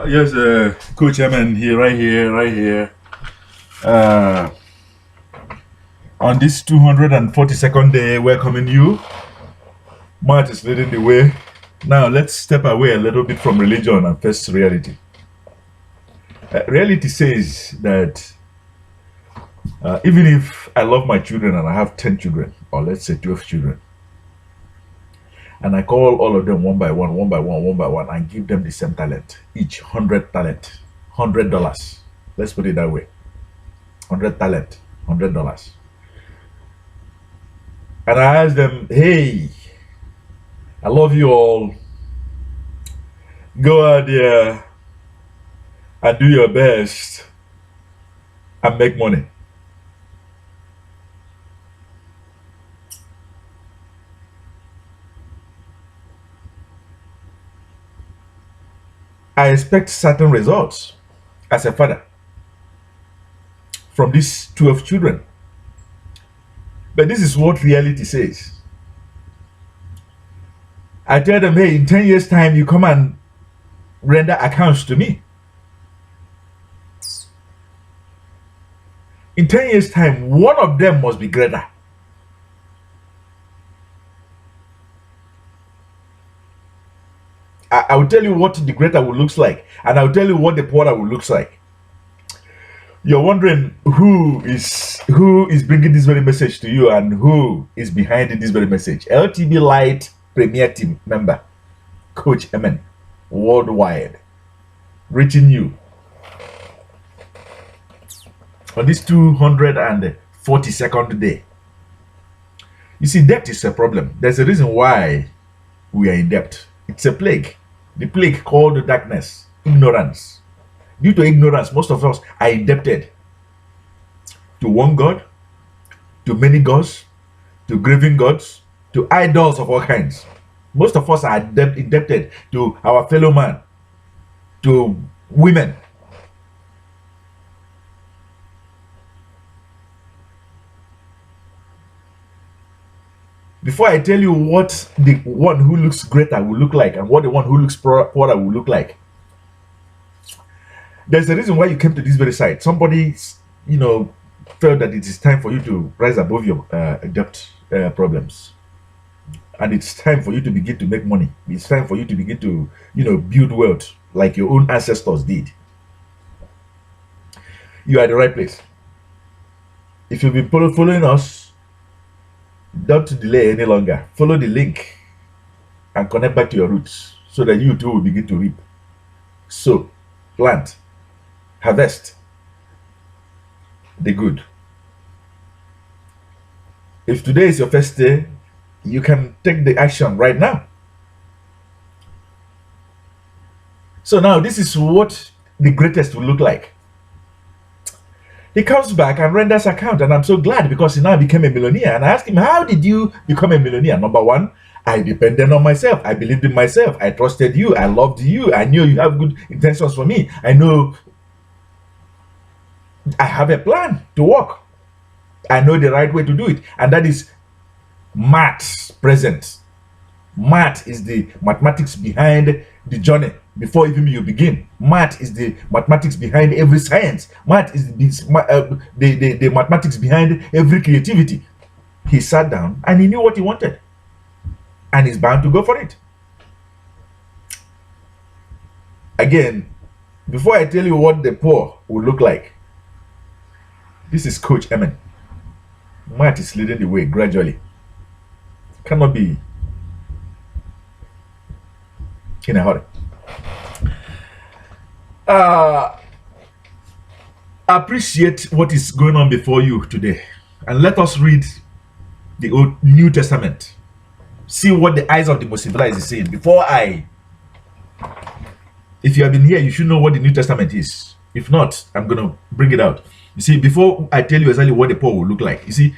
Yes, Coach Emin here, right here. Uh, on this 242nd day, welcoming you. Maat is leading the way. Now, let's step away a little bit from religion and face reality. Reality says that even if I love my children and I have 10 children, or let's say 12 children, and I call all of them one by one, one by one, one by one, and give them the same talent, each 100 talent, $100. Let's put it that way. 100 talent, $100. And I ask them, hey, I love you all. Go out there and do your best and make money. I expect certain results as a father from these 12 children. But this is what reality says. I tell them, hey, in 10 years' time, you come and render accounts to me. In 10 years' time, one of them must be greater. I will tell you what the greater will looks like, and I will tell you what the poorer will looks like. You're wondering who is bringing this very message to you and who is behind this very message. LTB Light Premier Team member, Coach Emin, worldwide, reaching you on this 242nd day. You see, debt is a problem. There's a reason why we are in debt. It's a plague. The plague called darkness, ignorance. Due to ignorance, most of us are indebted to one God, to many gods, to graven gods, to idols of all kinds. Most of us are indebted to our fellow man, to women. Before I tell you what the one who looks greater will look like and what the one who looks poorer will look like, there's a reason why you came to this very site. Somebody, felt that it is time for you to rise above your debt problems, and it's time for you to begin to make money. It's time for you to begin to, build wealth like your own ancestors did. You are at the right place. If you've been following us, don't delay any longer. Follow the link and connect back to your roots so that you too will begin to reap. Sow, plant, harvest the good. If today is your first day, you can take the action right now. So now this is what the greatest will look like. He comes back and renders account, and I'm so glad because he now became a millionaire. And I asked him, how did you become a millionaire? Number one, I depended on myself. I believed in myself. I trusted you. I loved you. I knew you have good intentions for me. I know I have a plan to work. I know the right way to do it. And that is math present. Math is the mathematics behind the journey before even you begin. Math is the mathematics behind every science. Math is the mathematics behind every creativity. He sat down and he knew what he wanted. And he's bound to go for it. Again, before I tell you what the poor will look like, this is Coach Emin. Matt is leading the way gradually. Cannot be in a hurry. Appreciate what is going on before you today, and let us read the Old New Testament. See what the eyes of the most civilized is saying. If you have been here, you should know what the New Testament is. If not, I'm gonna bring it out. You see, before I tell you exactly what the poor will look like, you see,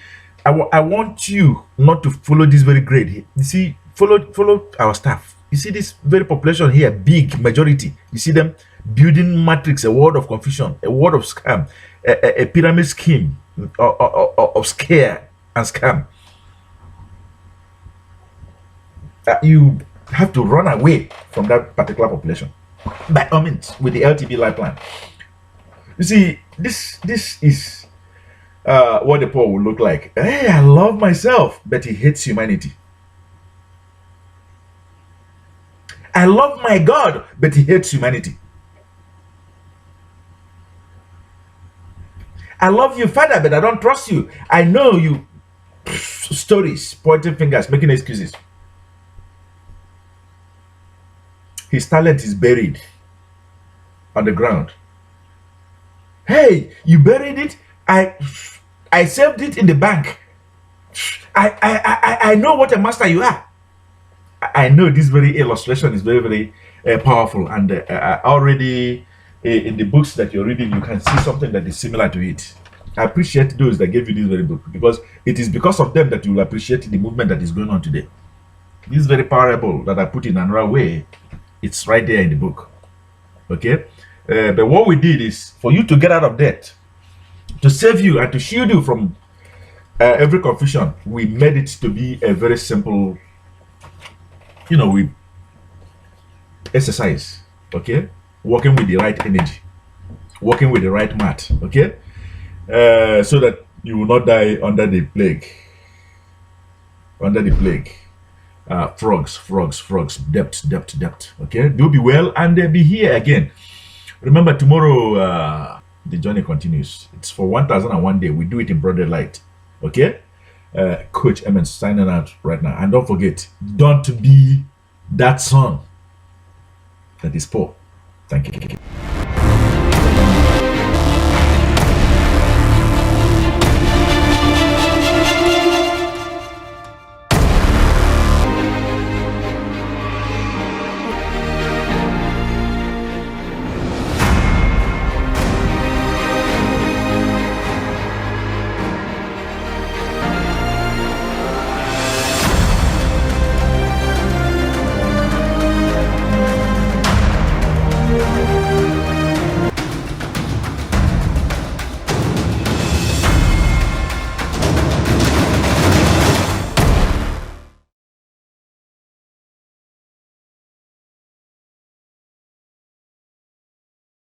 I want you not to follow this very grade. You see, follow our staff. You see this very population here, big majority. You see them building matrix, a world of confusion, a world of scam, a pyramid scheme of scare and scam. You have to run away from that particular population. by all means, with the LTB lifeline. You see, this is what the poor will look like. Hey, I love myself, but he hates humanity. I love my God, but he hates humanity. I love you, Father, but I don't trust you. I know you. Stories, pointing fingers, making excuses. His talent is buried on the ground. Hey, you buried it? I saved it in the bank. I know what a master you are. I know this very illustration is very, very powerful, and already in the books that you're reading, you can see something that is similar to it. I appreciate those that gave you this very book, because it is because of them that you will appreciate the movement that is going on today. This very parable that I put in another way, it's right there in the book. Okay? But what we did is for you to get out of debt, to save you and to shield you from every confusion. We made it to be a very simple, we exercise. Okay? Working with the right energy, working with the right mat. Okay? So that you will not die under the plague. Under the plague. Frogs, debt. Okay? Do be well and be here again. Remember, tomorrow the journey continues. It's for 1001 day. We do it in broad daylight. Okay? Coach Emen signing out right now. And don't forget, don't be that son that is poor. Thank you.